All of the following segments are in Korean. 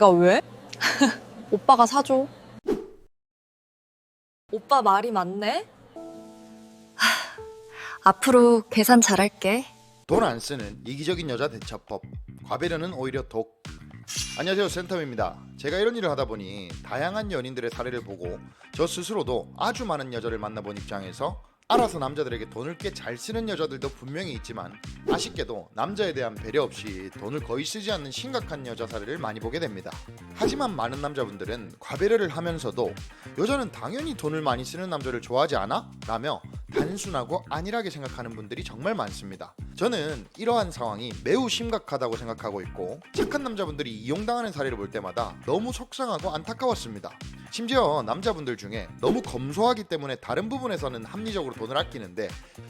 야, 왜? 오빠가 사줘. 오빠 말이 많네? 앞으로 계산 잘할게. 돈 안 쓰는 이기적인 여자 대처법. 과배려는 오히려 독. 안녕하세요, 센텀입니다. 제가 이런 일을 하다 보니 다양한 연인들의 사례를 보고 저 스스로도 아주 많은 여자를 만나본 입장에서 알아서 남자들에게 돈을 꽤 잘 쓰는 여자들도 분명히 있지만 아쉽게도 남자에 대한 배려 없이 돈을 거의 쓰지 않는 심각한 여자 사례를 많이 보게 됩니다. 하지만 많은 남자분들은 과배려를 하면서도 여자는 당연히 돈을 많이 쓰는 남자를 좋아하지 않아? 라며 단순하고 안일하게 생각하는 분들이 정말 많습니다. 저는 이러한 상황이 매우 심각하다고 생각하고 있고 착한 남자분들이 이용당하는 사례를 볼 때마다 너무 속상하고 안타까웠습니다. 심지어 남자분들 중에 너무 검소하기 때문에 다른 부분에서는 합리적으로 돈을 아끼는데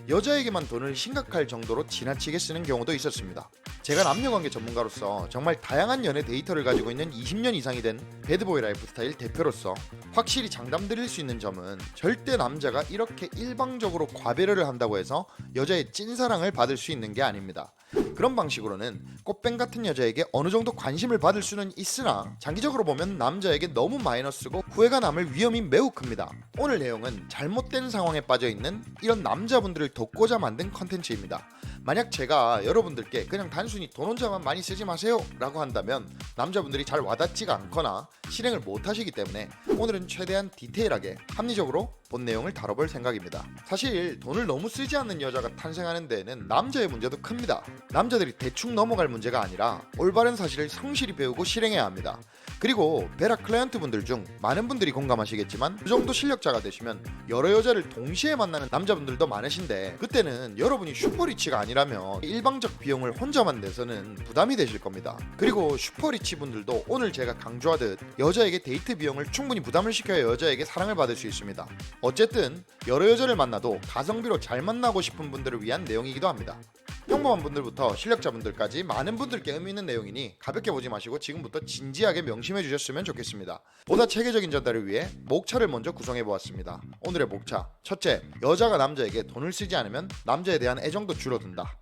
여자에게만 돈을 심각할 정도로 지나치게 쓰는 경우도 있었습니다. 제가 남녀관계 전문가로서 정말 다양한 연애 데이터를 가지고 있는 20년 이상이 된 배드보이 라이프스타일 대표로서 확실히 장담드릴 수 있는 점은 절대 남자가 이렇게 일방적으로 과배려를 한다고 해서 여자의 찐사랑을 받을 수 있는 게 아닙니다. 그런 방식으로는 꽃뱀 같은 여자에게 어느 정도 관심을 받을 수는 있으나 장기적으로 보면 남자에게 너무 마이너스고 후회가 남을 위험이 매우 큽니다. 오늘 내용은 잘못된 상황에 빠져있는 이런 남자분들을 돕고자 만든 컨텐츠입니다. 만약 제가 여러분들께 그냥 단순히 돈 혼자만 많이 쓰지 마세요 라고 한다면 남자분들이 잘 와닿지가 않거나 실행을 못하시기 때문에 오늘은 최대한 디테일하게 합리적으로 본 내용을 다뤄볼 생각입니다. 사실 돈을 너무 쓰지 않는 여자가 탄생하는 데에는 남자의 문제도 큽니다. 남자들이 대충 넘어갈 문제가 아니라 올바른 사실을 성실히 배우고 실행해야 합니다. 그리고 베라 클라이언트 분들 중 많은 분들이 공감하시겠지만 그 정도 실력자가 되시면 여러 여자를 동시에 만나는 남자분들도 많으신데 그때는 여러분이 슈퍼리치가 아니라면 일방적 비용을 혼자만 내서는 부담이 되실 겁니다. 그리고 슈퍼리치 분들도 오늘 제가 강조하듯 여자에게 데이트 비용을 충분히 부담을 시켜야 여자에게 사랑을 받을 수 있습니다. 어쨌든 여러 여자를 만나도 가성비로 잘 만나고 싶은 분들을 위한 내용이기도 합니다. 평범한 분들부터 실력자분들까지 많은 분들께 의미 있는 내용이니 가볍게 보지 마시고 지금부터 진지하게 명심해 주셨으면 좋겠습니다. 보다 체계적인 전달을 위해 목차를 먼저 구성해 보았습니다. 오늘의 목차: 첫째, 여자가 남자에게 돈을 쓰지 않으면 남자에 대한 애정도 줄어든다.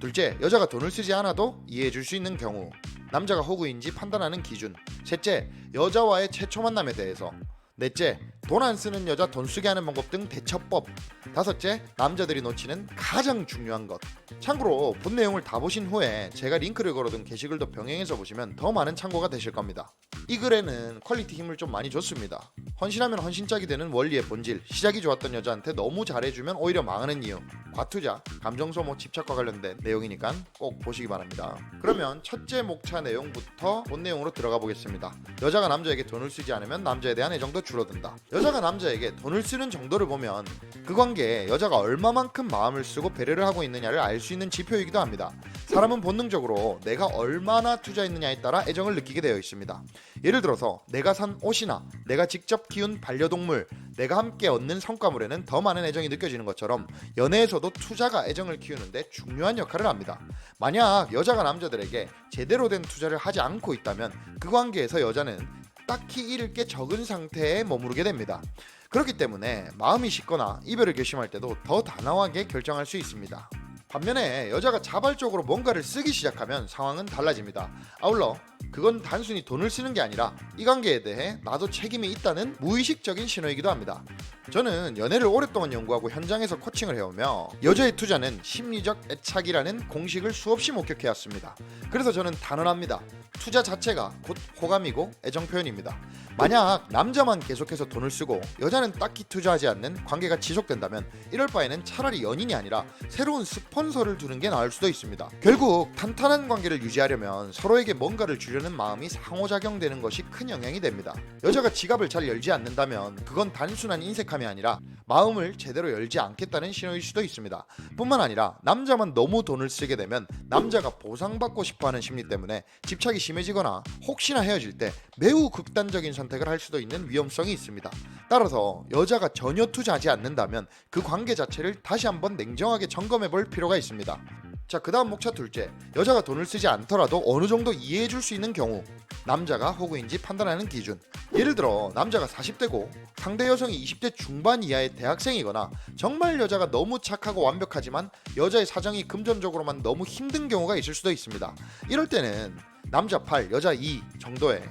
둘째, 여자가 돈을 쓰지 않아도 이해해 줄 수 있는 경우. 남자가 호구인지 판단하는 기준. 셋째, 여자와의 최초 만남에 대해서. 넷째, 돈 안 쓰는 여자 돈 쓰게 하는 방법 등 대처법. 다섯째, 남자들이 놓치는 가장 중요한 것. 참고로 본 내용을 다 보신 후에 제가 링크를 걸어둔 게시글도 병행해서 보시면 더 많은 참고가 되실 겁니다. 이 글에는 퀄리티 힘을 좀 많이 줬습니다. 헌신하면 헌신짝이 되는 원리의 본질, 시작이 좋았던 여자한테 너무 잘해주면 오히려 망하는 이유, 과투자, 감정소모, 집착과 관련된 내용이니까 꼭 보시기 바랍니다. 그러면 첫째 목차 내용부터 본 내용으로 들어가 보겠습니다. 여자가 남자에게 돈을 쓰지 않으면 남자에 대한 애정도 줄어든다. 여자가 남자에게 돈을 쓰는 정도를 보면 그 관계에 여자가 얼마만큼 마음을 쓰고 배려를 하고 있느냐를 알 수 있는 지표이기도 합니다. 사람은 본능적으로 내가 얼마나 투자했느냐에 따라 애정을 느끼게 되어 있습니다. 예를 들어서 내가 산 옷이나 내가 직접 키운 반려동물, 내가 함께 얻는 성과물에는 더 많은 애정이 느껴지는 것처럼 연애에서도 투자가 애정을 키우는데 중요한 역할을 합니다. 만약 여자가 남자들에게 제대로 된 투자를 하지 않고 있다면 그 관계에서 여자는 딱히 잃을 게 적은 상태에 머무르게 됩니다. 그렇기 때문에 마음이 식거나 이별을 결심할 때도 더 단호하게 결정할 수 있습니다. 반면에 여자가 자발적으로 뭔가를 쓰기 시작하면 상황은 달라집니다. 아울러 그건 단순히 돈을 쓰는 게 아니라 이 관계에 대해 나도 책임이 있다는 무의식적인 신호이기도 합니다. 저는 연애를 오랫동안 연구하고 현장에서 코칭을 해오며 여자의 투자는 심리적 애착이라는 공식을 수없이 목격해왔습니다. 그래서 저는 단언합니다. 투자 자체가 곧 호감이고 애정 표현입니다. 만약 남자만 계속해서 돈을 쓰고 여자는 딱히 투자하지 않는 관계가 지속된다면 이럴 바에는 차라리 연인이 아니라 새로운 스폰서를 두는 게 나을 수도 있습니다. 결국 탄탄한 관계를 유지하려면 서로에게 뭔가를 주려는 마음이 상호작용되는 것이 큰 영향이 됩니다. 여자가 지갑을 잘 열지 않는다면 그건 단순한 인색함이 아니라 마음을 제대로 열지 않겠다는 신호일 수도 있습니다. 뿐만 아니라 남자만 너무 돈을 쓰게 되면 남자가 보상받고 싶어하는 심리 때문에 집착이 심해지거나 혹시나 헤어질 때 매우 극단적인 선택을 할 수도 있는 위험성이 있습니다. 따라서 여자가 전혀 투자하지 않는다면 그 관계 자체를 다시 한번 냉정하게 점검해 볼 필요가 있습니다. 자, 그 다음 목차 둘째, 여자가 돈을 쓰지 않더라도 어느 정도 이해해 줄 수 있는 경우. 남자가 호구인지 판단하는 기준. 예를 들어 남자가 40대고 상대 여성이 20대 중반 이하의 대학생이거나 정말 여자가 너무 착하고 완벽하지만 여자의 사정이 금전적으로만 너무 힘든 경우가 있을 수도 있습니다. 이럴 때는 남자 8, 여자 2 정도의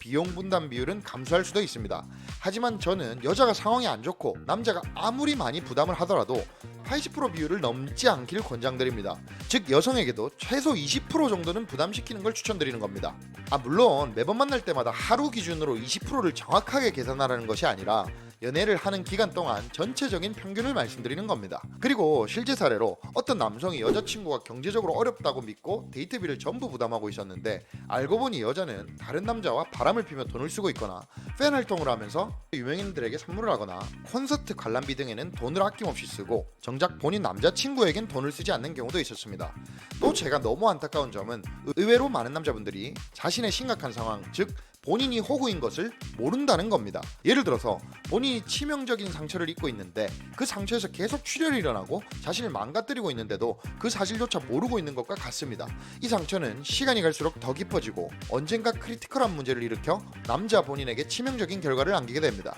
비용 분담 비율은 감소할 수도 있습니다. 하지만 저는 여자가 상황이 안 좋고 남자가 아무리 많이 부담을 하더라도 80% 비율을 넘지 않길 권장드립니다. 즉 여성에게도 최소 20% 정도는 부담시키는 걸 추천드리는 겁니다. 물론 매번 만날 때마다 하루 기준으로 20%를 정확하게 계산하라는 것이 아니라 연애를 하는 기간 동안 전체적인 평균을 말씀드리는 겁니다. 그리고 실제 사례로 어떤 남성이 여자친구가 경제적으로 어렵다고 믿고 데이트비를 전부 부담하고 있었는데 알고 보니 여자는 다른 남자와 바람을 피며 돈을 쓰고 있거나 팬 활동을 하면서 유명인들에게 선물을 하거나 콘서트 관람비 등에는 돈을 아낌없이 쓰고 정작 본인 남자친구에겐 돈을 쓰지 않는 경우도 있었습니다. 또 제가 너무 안타까운 점은 의외로 많은 남자분들이 자신의 심각한 상황, 즉 본인이 호구인 것을 모른다는 겁니다. 예를 들어서 본인이 치명적인 상처를 입고 있는데 그 상처에서 계속 출혈이 일어나고 자신을 망가뜨리고 있는데도 그 사실조차 모르고 있는 것과 같습니다. 이 상처는 시간이 갈수록 더 깊어지고 언젠가 크리티컬한 문제를 일으켜 남자 본인에게 치명적인 결과를 안기게 됩니다.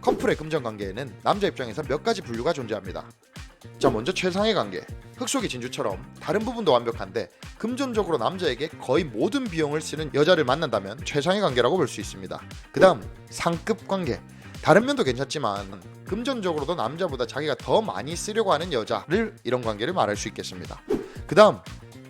커플의 금전 관계에는 남자 입장에서 몇 가지 분류가 존재합니다. 자, 먼저 최상의 관계. 흑석이 진주처럼 다른 부분도 완벽한데 금전적으로 남자에게 거의 모든 비용을 쓰는 여자를 만난다면 최상의 관계라고 볼 수 있습니다. 그 다음 상급 관계. 다른 면도 괜찮지만 금전적으로도 남자보다 자기가 더 많이 쓰려고 하는 여자를 이런 관계를 말할 수 있겠습니다. 그 다음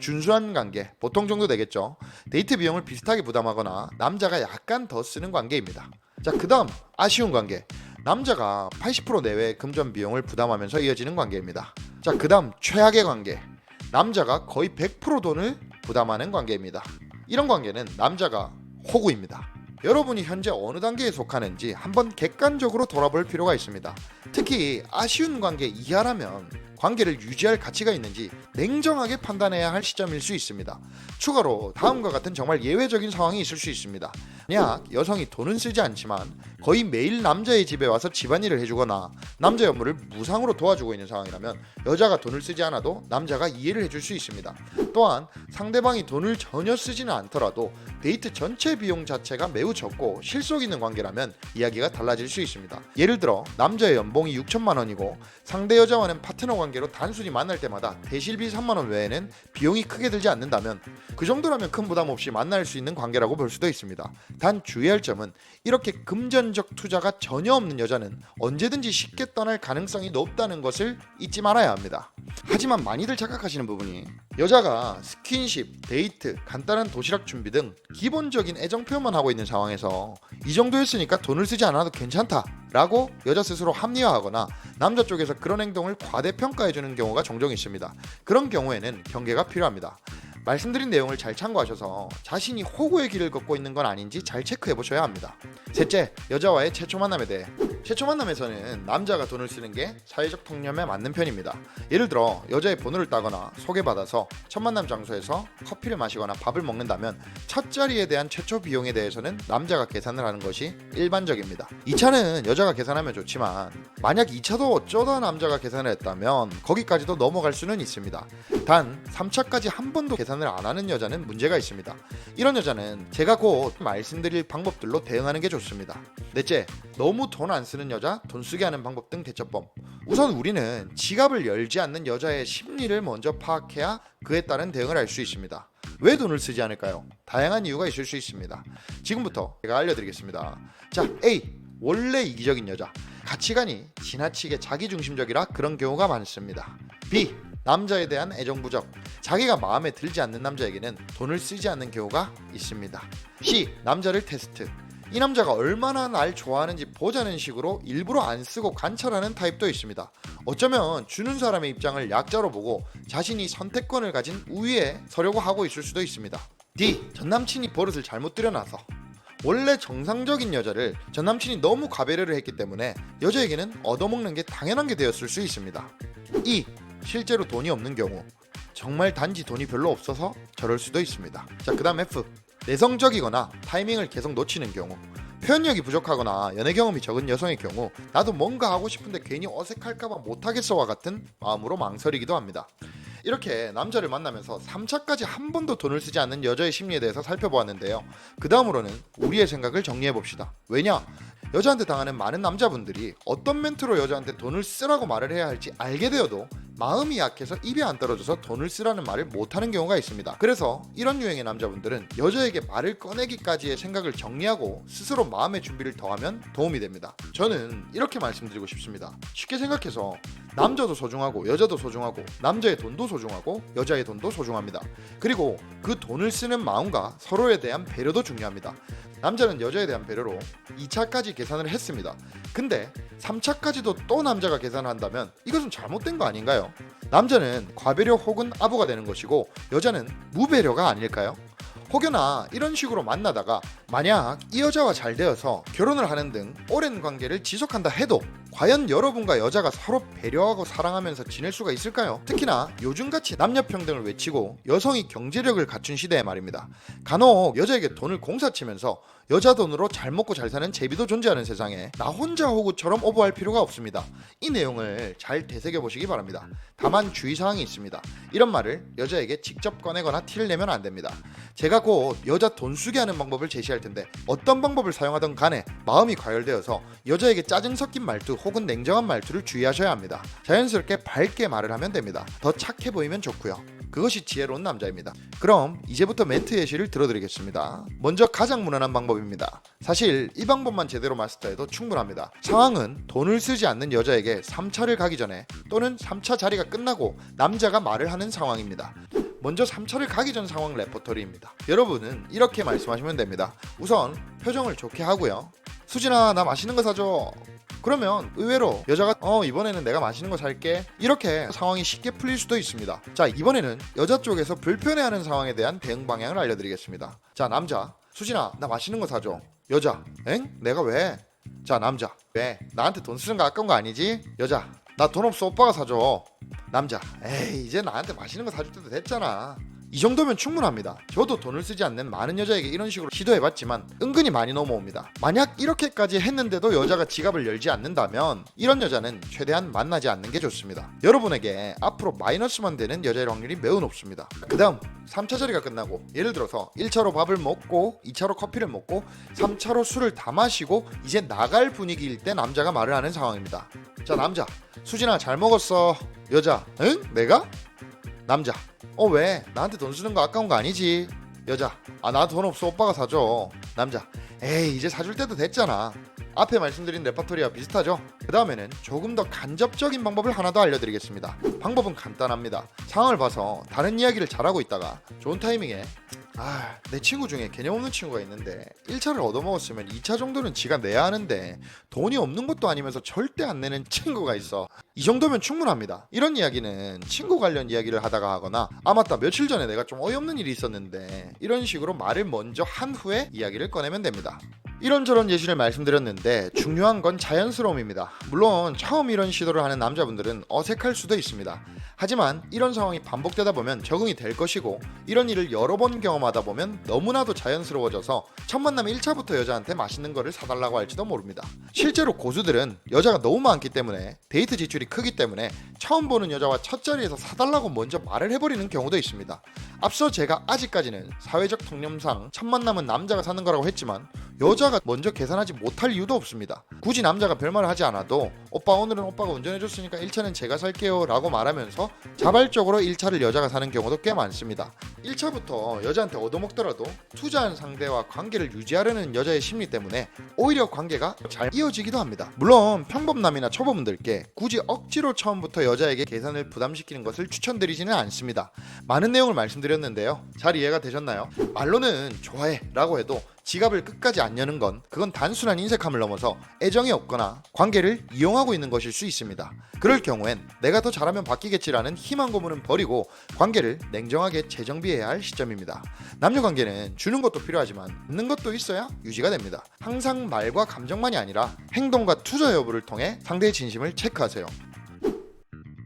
준수한 관계. 보통 정도 되겠죠. 데이트 비용을 비슷하게 부담하거나 남자가 약간 더 쓰는 관계입니다. 자, 그 다음 아쉬운 관계. 남자가 80% 내외의 금전 비용을 부담하면서 이어지는 관계입니다. 자, 그 다음 최악의 관계. 남자가 거의 100% 돈을 부담하는 관계입니다. 이런 관계는 남자가 호구입니다. 여러분이 현재 어느 단계에 속하는지 한번 객관적으로 돌아볼 필요가 있습니다. 특히 아쉬운 관계 이하라면 관계를 유지할 가치가 있는지 냉정하게 판단해야 할 시점일 수 있습니다. 추가로 다음과 같은 정말 예외적인 상황이 있을 수 있습니다. 만약 여성이 돈은 쓰지 않지만 거의 매일 남자의 집에 와서 집안일을 해주거나 남자 업무를 무상으로 도와주고 있는 상황이라면 여자가 돈을 쓰지 않아도 남자가 이해를 해줄 수 있습니다. 또한 상대방이 돈을 전혀 쓰지는 않더라도 데이트 전체 비용 자체가 매우 적고 실속 있는 관계라면 이야기가 달라질 수 있습니다. 예를 들어 남자의 연봉이 6천만 원이고 상대 여자와는 파트너 관계로 단순히 만날 때마다 대실비 3만 원 외에는 비용이 크게 들지 않는다면 그 정도라면 큰 부담 없이 만날 수 있는 관계라고 볼 수도 있습니다. 단 주의할 점은 이렇게 금전적 투자가 전혀 없는 여자는 언제든지 쉽게 떠날 가능성이 높다는 것을 잊지 말아야 합니다. 하지만 많이들 착각하시는 부분이 여자가 스킨십, 데이트, 간단한 도시락 준비 등 기본적인 애정 표현만 하고 있는 상황에서 이 정도였으니까 돈을 쓰지 않아도 괜찮다 라고 여자 스스로 합리화하거나 남자 쪽에서 그런 행동을 과대평가해주는 경우가 종종 있습니다. 그런 경우에는 경계가 필요합니다. 말씀드린 내용을 잘 참고하셔서 자신이 호구의 길을 걷고 있는 건 아닌지 잘 체크해 보셔야 합니다. 셋째, 여자와의 최초 만남에 대해. 최초 만남에서는 남자가 돈을 쓰는 게 사회적 통념에 맞는 편입니다. 예를 들어 여자의 번호를 따거나 소개받아서 첫 만남 장소에서 커피를 마시거나 밥을 먹는다면 첫 자리에 대한 최초 비용에 대해서는 남자가 계산을 하는 것이 일반적입니다. 2차는 여자가 계산하면 좋지만 만약 2차도 어쩌다 남자가 계산을 했다면 거기까지도 넘어갈 수는 있습니다. 단 3차까지 한 번도 계산을 안 하는 여자는 문제가 있습니다. 이런 여자는 제가 곧 말씀드릴 방법들로 대응하는 게 좋습니다. 넷째, 너무 돈 안 쓰는 여자, 돈 쓰게 하는 방법 등 대처법. 우선 우리는 지갑을 열지 않는 여자의 심리를 먼저 파악해야 그에 따른 대응을 할 수 있습니다. 왜 돈을 쓰지 않을까요? 다양한 이유가 있을 수 있습니다. 지금부터 제가 알려드리겠습니다. 자, A. 원래 이기적인 여자. 가치관이 지나치게 자기중심적이라 그런 경우가 많습니다. B. 남자에 대한 애정 부족. 자기가 마음에 들지 않는 남자에게는 돈을 쓰지 않는 경우가 있습니다. C. 남자를 테스트. 이 남자가 얼마나 날 좋아하는지 보자는 식으로 일부러 안 쓰고 관찰하는 타입도 있습니다. 어쩌면 주는 사람의 입장을 약자로 보고 자신이 선택권을 가진 우위에 서려고 하고 있을 수도 있습니다. D. 전남친이 버릇을 잘못 들여놔서. 원래 정상적인 여자를 전남친이 너무 과배려를 했기 때문에 여자에게는 얻어먹는 게 당연한 게 되었을 수 있습니다. E. 실제로 돈이 없는 경우. 정말 단지 돈이 별로 없어서 저럴 수도 있습니다. 자, 그 다음 F. 내성적이거나 타이밍을 계속 놓치는 경우. 표현력이 부족하거나 연애 경험이 적은 여성의 경우 나도 뭔가 하고 싶은데 괜히 어색할까봐 못하겠어와 같은 마음으로 망설이기도 합니다. 이렇게 남자를 만나면서 3차까지 한 번도 돈을 쓰지 않는 여자의 심리에 대해서 살펴보았는데요. 그 다음으로는 우리의 생각을 정리해봅시다. 왜냐? 여자한테 당하는 많은 남자분들이 어떤 멘트로 여자한테 돈을 쓰라고 말을 해야 할지 알게 되어도 마음이 약해서 입이 안 떨어져서 돈을 쓰라는 말을 못하는 경우가 있습니다. 그래서 이런 유형의 남자분들은 여자에게 말을 꺼내기까지의 생각을 정리하고 스스로 마음의 준비를 더하면 도움이 됩니다. 저는 이렇게 말씀드리고 싶습니다. 쉽게 생각해서 남자도 소중하고 여자도 소중하고 남자의 돈도 소중하고 여자의 돈도 소중합니다. 그리고 그 돈을 쓰는 마음과 서로에 대한 배려도 중요합니다. 남자는 여자에 대한 배려로 2차까지 계산을 했습니다. 근데 3차까지도 또 남자가 계산을 한다면 이것은 잘못된 거 아닌가요? 남자는 과배려 혹은 아부가 되는 것이고 여자는 무배려가 아닐까요? 혹여나 이런 식으로 만나다가 만약 이 여자와 잘 되어서 결혼을 하는 등 오랜 관계를 지속한다 해도 과연 여러분과 여자가 서로 배려하고 사랑하면서 지낼 수가 있을까요? 특히나 요즘같이 남녀평등을 외치고 여성이 경제력을 갖춘 시대에 말입니다. 간혹 여자에게 돈을 공사치면서 여자 돈으로 잘 먹고 잘 사는 제비도 존재하는 세상에 나 혼자 호구처럼 오버할 필요가 없습니다. 이 내용을 잘 되새겨보시기 바랍니다. 다만 주의사항이 있습니다. 이런 말을 여자에게 직접 꺼내거나 티를 내면 안 됩니다. 제가 곧 여자 돈 쓰게 하는 방법을 제시할 텐데 어떤 방법을 사용하던 간에 마음이 과열되어서 여자에게 짜증 섞인 말투 혹은 냉정한 말투를 주의하셔야 합니다. 자연스럽게 밝게 말을 하면 됩니다. 더 착해 보이면 좋고요. 그것이 지혜로운 남자입니다. 그럼 이제부터 멘트 예시를 들어드리겠습니다. 먼저 가장 무난한 방법입니다. 사실 이 방법만 제대로 마스터해도 충분합니다. 상황은 돈을 쓰지 않는 여자에게 3차를 가기 전에 또는 3차 자리가 끝나고 남자가 말을 하는 상황입니다. 먼저 3차를 가기 전 상황 레퍼토리입니다. 여러분은 이렇게 말씀하시면 됩니다. 우선 표정을 좋게 하고요. 수진아, 나 맛있는 거 사줘. 그러면 의외로 여자가 이번에는 내가 맛있는 거 살게, 이렇게 상황이 쉽게 풀릴 수도 있습니다. 자, 이번에는 여자 쪽에서 불편해하는 상황에 대한 대응 방향을 알려드리겠습니다. 자, 남자, 수진아, 나 맛있는 거 사줘. 여자, 엥? 내가 왜? 자, 남자, 왜? 나한테 돈 쓰는 거 아까운 거 아니지? 여자, 나 돈 없어, 오빠가 사줘. 남자, 에이, 이제 나한테 맛있는 거 사줄 때도 됐잖아. 이 정도면 충분합니다. 저도 돈을 쓰지 않는 많은 여자에게 이런 식으로 시도해봤지만 은근히 많이 넘어옵니다. 만약 이렇게까지 했는데도 여자가 지갑을 열지 않는다면 이런 여자는 최대한 만나지 않는 게 좋습니다. 여러분에게 앞으로 마이너스만 되는 여자일 확률이 매우 높습니다. 그 다음 3차 자리가 끝나고 예를 들어서 1차로 밥을 먹고 2차로 커피를 먹고 3차로 술을 다 마시고 이제 나갈 분위기일 때 남자가 말을 하는 상황입니다. 자, 남자, 수진아 잘 먹었어. 여자, 응? 내가? 남자, 왜? 나한테 돈 쓰는 거 아까운 거 아니지? 여자, 나 돈 없어, 오빠가 사줘. 남자, 에이, 이제 사줄 때도 됐잖아. 앞에 말씀드린 레퍼토리와 비슷하죠? 그 다음에는 조금 더 간접적인 방법을 하나 더 알려드리겠습니다. 방법은 간단합니다. 상황을 봐서 다른 이야기를 잘하고 있다가 좋은 타이밍에 내 친구 중에 개념 없는 친구가 있는데 1차를 얻어먹었으면 2차 정도는 지가 내야 하는데 돈이 없는 것도 아니면서 절대 안 내는 친구가 있어. 이 정도면 충분합니다. 이런 이야기는 친구 관련 이야기를 하다가 하거나 맞다, 며칠 전에 내가 좀 어이없는 일이 있었는데, 이런 식으로 말을 먼저 한 후에 이야기를 꺼내면 됩니다. 이런저런 예시를 말씀드렸는데 중요한 건 자연스러움입니다. 물론 처음 이런 시도를 하는 남자분들은 어색할 수도 있습니다. 하지만 이런 상황이 반복되다 보면 적응이 될 것이고, 이런 일을 여러 번 경험하다 보면 너무나도 자연스러워져서 첫 만남 1차부터 여자한테 맛있는 거를 사달라고 할지도 모릅니다. 실제로 고수들은 여자가 너무 많기 때문에 데이트 지출이 크기 때문에 처음 보는 여자와 첫 자리에서 사달라고 먼저 말을 해버리는 경우도 있습니다. 앞서 제가 아직까지는 사회적 통념상 첫 만남은 남자가 사는 거라고 했지만 여자가 먼저 계산하지 못할 이유도 없습니다. 굳이 남자가 별말을 하지 않아도 오빠, 오늘은 오빠가 운전해줬으니까 1차는 제가 살게요 라고 말하면서 자발적으로 1차를 여자가 사는 경우도 꽤 많습니다. 1차부터 여자한테 얻어먹더라도 투자한 상대와 관계를 유지하려는 여자의 심리 때문에 오히려 관계가 잘 이어지기도 합니다. 물론 평범남이나 초보분들께 굳이 억지로 처음부터 여자에게 계산을 부담시키는 것을 추천드리지는 않습니다. 많은 내용을 말씀드렸는데요. 잘 이해가 되셨나요? 말로는 좋아해 라고 해도 지갑을 끝까지 안 여는 건 그건 단순한 인색함을 넘어서 애정이 없거나 관계를 이용하고 있는 것일 수 있습니다. 그럴 경우엔 내가 더 잘하면 바뀌겠지라는 희망 고문은 버리고 관계를 냉정하게 재정비해야 할 시점입니다. 남녀 관계는 주는 것도 필요하지만 받는 것도 있어야 유지가 됩니다. 항상 말과 감정만이 아니라 행동과 투자 여부를 통해 상대의 진심을 체크하세요.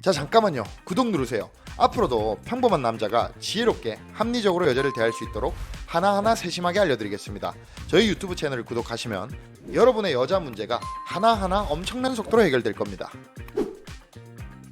자, 잠깐만요. 구독 누르세요. 앞으로도 평범한 남자가 지혜롭게 합리적으로 여자를 대할 수 있도록 하나하나 세심하게 알려드리겠습니다. 저희 유튜브 채널을 구독하시면 여러분의 여자 문제가 하나하나 엄청난 속도로 해결될 겁니다.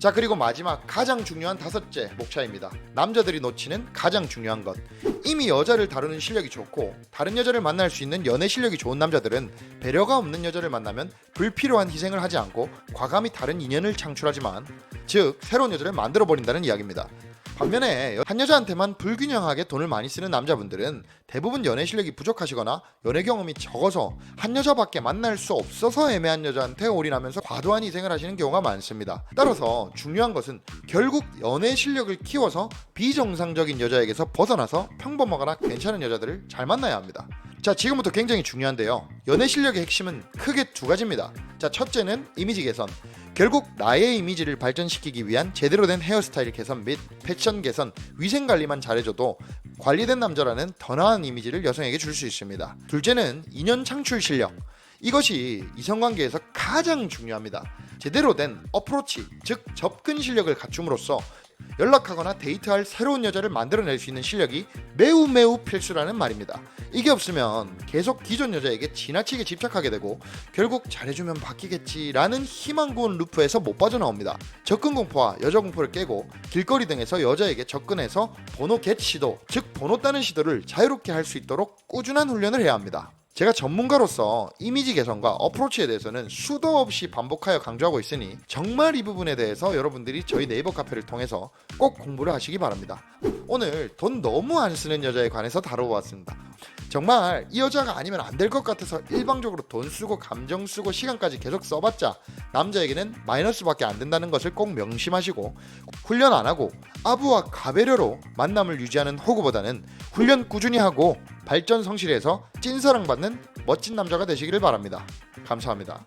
자, 그리고 마지막 가장 중요한 다섯째 목차입니다. 남자들이 놓치는 가장 중요한 것. 이미 여자를 다루는 실력이 좋고 다른 여자를 만날 수 있는 연애 실력이 좋은 남자들은 배려가 없는 여자를 만나면 불필요한 희생을 하지 않고 과감히 다른 인연을 창출하지만, 즉 새로운 여자를 만들어 버린다는 이야기입니다. 반면에 한 여자한테만 불균형하게 돈을 많이 쓰는 남자분들은 대부분 연애 실력이 부족하시거나 연애 경험이 적어서 한 여자밖에 만날 수 없어서 애매한 여자한테 올인하면서 과도한 희생을 하시는 경우가 많습니다. 따라서 중요한 것은 결국 연애 실력을 키워서 비정상적인 여자에게서 벗어나서 평범하거나 괜찮은 여자들을 잘 만나야 합니다. 자, 지금부터 굉장히 중요한데요. 연애 실력의 핵심은 크게 두 가지입니다. 자, 첫째는 이미지 개선. 결국 나의 이미지를 발전시키기 위한 제대로 된 헤어스타일 개선 및 패션 개선, 위생 관리만 잘해줘도 관리된 남자라는 더 나은 이미지를 여성에게 줄 수 있습니다. 둘째는 인연 창출 실력. 이것이 이성관계에서 가장 중요합니다. 제대로 된 어프로치, 즉 접근 실력을 갖춤으로써 연락하거나 데이트할 새로운 여자를 만들어낼 수 있는 실력이 매우 필수라는 말입니다. 이게 없으면 계속 기존 여자에게 지나치게 집착하게 되고 결국 잘해주면 바뀌겠지라는 희망 고운 루프에서 못 빠져나옵니다. 접근 공포와 여자 공포를 깨고 길거리 등에서 여자에게 접근해서 번호 겟 시도, 즉 번호 따는 시도를 자유롭게 할 수 있도록 꾸준한 훈련을 해야 합니다. 제가 전문가로서 이미지 개선과 어프로치에 대해서는 수도 없이 반복하여 강조하고 있으니 정말 이 부분에 대해서 여러분들이 저희 네이버 카페를 통해서 꼭 공부를 하시기 바랍니다. 오늘 돈 너무 안 쓰는 여자에 관해서 다뤄보았습니다. 정말 이 여자가 아니면 안 될 것 같아서 일방적으로 돈 쓰고 감정 쓰고 시간까지 계속 써봤자 남자에게는 마이너스밖에 안 된다는 것을 꼭 명심하시고, 훈련 안 하고 아부와 가배려로 만남을 유지하는 호구보다는 훈련 꾸준히 하고 발전 성실해서 찐사랑받는 멋진 남자가 되시기를 바랍니다. 감사합니다.